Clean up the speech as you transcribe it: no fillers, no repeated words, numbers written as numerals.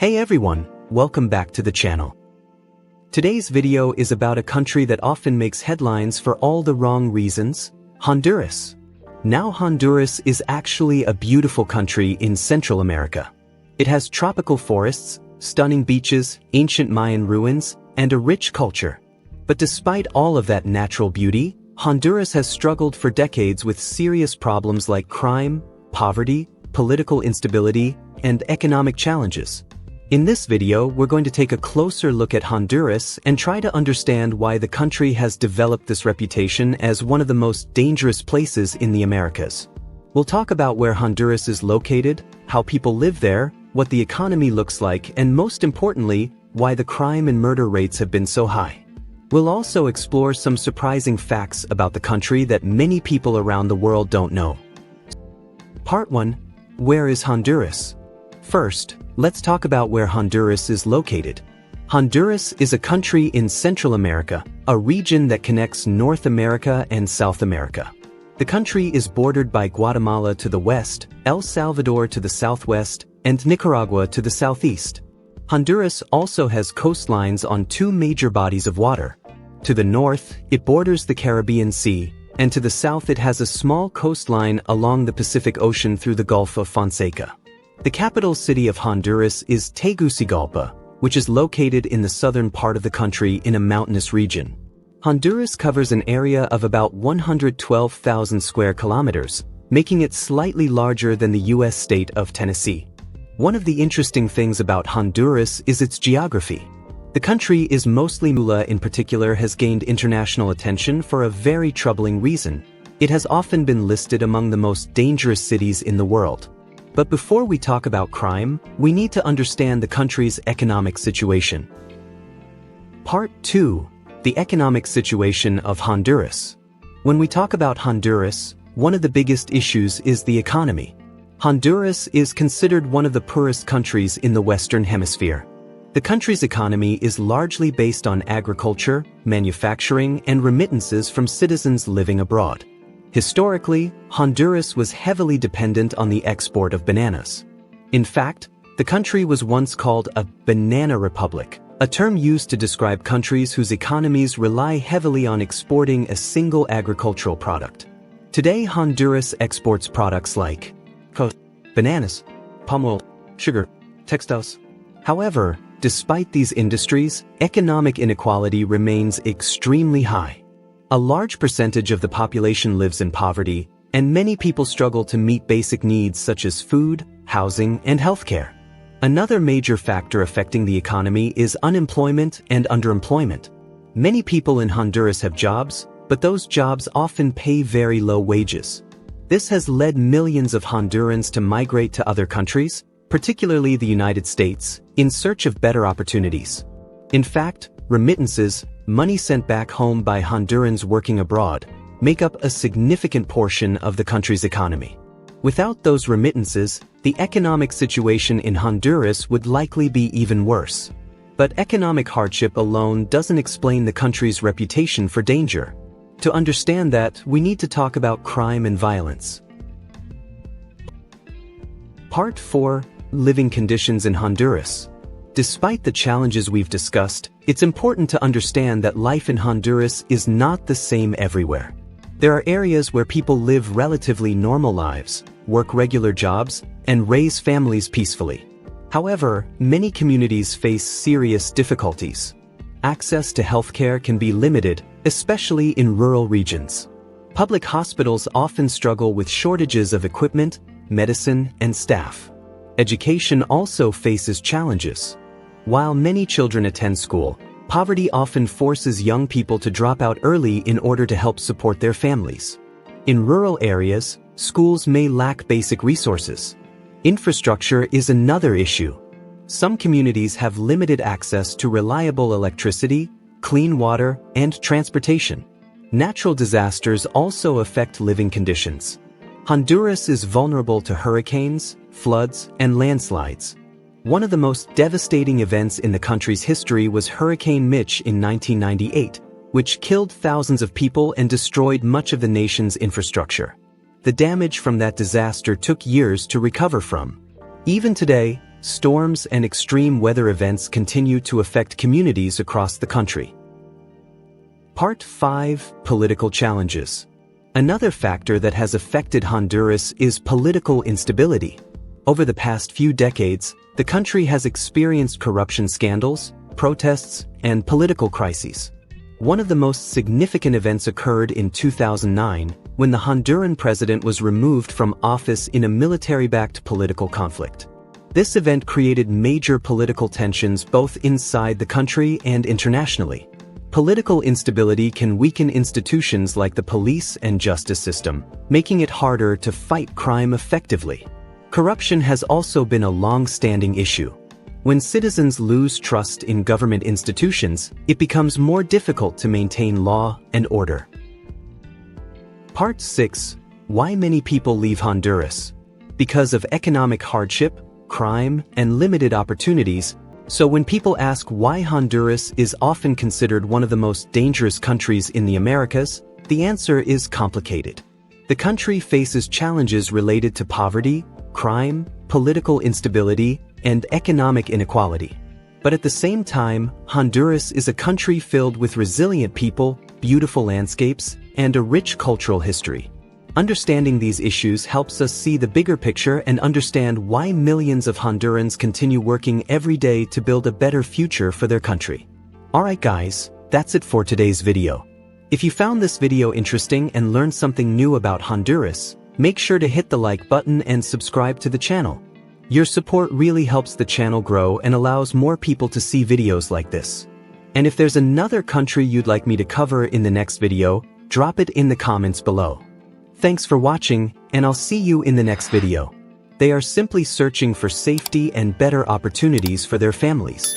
Hey everyone, welcome back to the channel. Today's video is about a country that often makes headlines for all the wrong reasons, Honduras. Now Honduras is actually a beautiful country in Central America. It has tropical forests, stunning beaches, ancient Mayan ruins, and a rich culture. But despite all of that natural beauty, Honduras has struggled for decades with serious problems like crime, poverty, political instability, and economic challenges. In this video, we're going to take a closer look at Honduras and try to understand why the country has developed this reputation as one of the most dangerous places in the Americas. We'll talk about where Honduras is located, how people live there, what the economy looks like, and most importantly, why the crime and murder rates have been so high. We'll also explore some surprising facts about the country that many people around the world don't know. Part 1. Where is Honduras? First, let's talk about where Honduras is located. Honduras is a country in Central America, a region that connects North America and South America. The country is bordered by Guatemala to the west, El Salvador to the southwest, and Nicaragua to the southeast. Honduras also has coastlines on two major bodies of water. To the north, it borders the Caribbean Sea, and to the south it has a small coastline along the Pacific Ocean through the Gulf of Fonseca. The capital city of Honduras is Tegucigalpa, which is located in the southern part of the country in a mountainous region. Honduras covers an area of about 112,000 square kilometers, making it slightly larger than the U.S. state of Tennessee. One of the interesting things about Honduras is its geography. The country is mostly Mula in particular has gained international attention for a very troubling reason. It has often been listed among the most dangerous cities in the world. But before we talk about crime, we need to understand the country's economic situation. Part 2. The economic situation of Honduras. When we talk about Honduras, one of the biggest issues is the economy. Honduras is considered one of the poorest countries in the Western Hemisphere. The country's economy is largely based on agriculture, manufacturing, and remittances from citizens living abroad. Historically, Honduras was heavily dependent on the export of bananas. In fact, the country was once called a banana republic, a term used to describe countries whose economies rely heavily on exporting a single agricultural product. Today, Honduras exports products like bananas, palm oil, sugar, textiles. However, despite these industries, economic inequality remains extremely high. A large percentage of the population lives in poverty, and many people struggle to meet basic needs such as food, housing, and healthcare. Another major factor affecting the economy is unemployment and underemployment. Many people in Honduras have jobs, but those jobs often pay very low wages. This has led millions of Hondurans to migrate to other countries, particularly the United States, in search of better opportunities. In fact, remittances, money sent back home by Hondurans working abroad, make up a significant portion of the country's economy. Without those remittances, the economic situation in Honduras would likely be even worse. But economic hardship alone doesn't explain the country's reputation for danger. To understand that, we need to talk about crime and violence. Part 4. Living conditions in Honduras. Despite the challenges we've discussed, it's important to understand that life in Honduras is not the same everywhere. There are areas where people live relatively normal lives, work regular jobs, and raise families peacefully. However, many communities face serious difficulties. Access to healthcare can be limited, especially in rural regions. Public hospitals often struggle with shortages of equipment, medicine, and staff. Education also faces challenges. While many children attend school, poverty often forces young people to drop out early in order to help support their families. In rural areas, schools may lack basic resources. Infrastructure is another issue. Some communities have limited access to reliable electricity, clean water, and transportation. Natural disasters also affect living conditions. Honduras is vulnerable to hurricanes, floods, and landslides. One of the most devastating events in the country's history was Hurricane Mitch in 1998, which killed thousands of people and destroyed much of the nation's infrastructure. The damage from that disaster took years to recover from. Even today, storms and extreme weather events continue to affect communities across the country. Part 5. Political challenges. Another factor that has affected Honduras is political instability. Over the past few decades, the country has experienced corruption scandals, protests, and political crises. One of the most significant events occurred in 2009, when the Honduran president was removed from office in a military-backed political conflict. This event created major political tensions both inside the country and internationally. Political instability can weaken institutions like the police and justice system, making it harder to fight crime effectively. Corruption has also been a long-standing issue. When citizens lose trust in government institutions, it becomes more difficult to maintain law and order. Part 6. Why many people leave Honduras. Because of economic hardship, crime, and limited opportunities. So when people ask why Honduras is often considered one of the most dangerous countries in the Americas, the answer is complicated. The country faces challenges related to poverty, crime, political instability, and economic inequality. But at the same time, Honduras is a country filled with resilient people, beautiful landscapes, and a rich cultural history. Understanding these issues helps us see the bigger picture and understand why millions of Hondurans continue working every day to build a better future for their country. Alright guys, that's it for today's video. If you found this video interesting and learned something new about Honduras, make sure to hit the like button and subscribe to the channel. Your support really helps the channel grow and allows more people to see videos like this. And if there's another country you'd like me to cover in the next video, drop it in the comments below. Thanks for watching, and I'll see you in the next video. They are simply searching for safety and better opportunities for their families.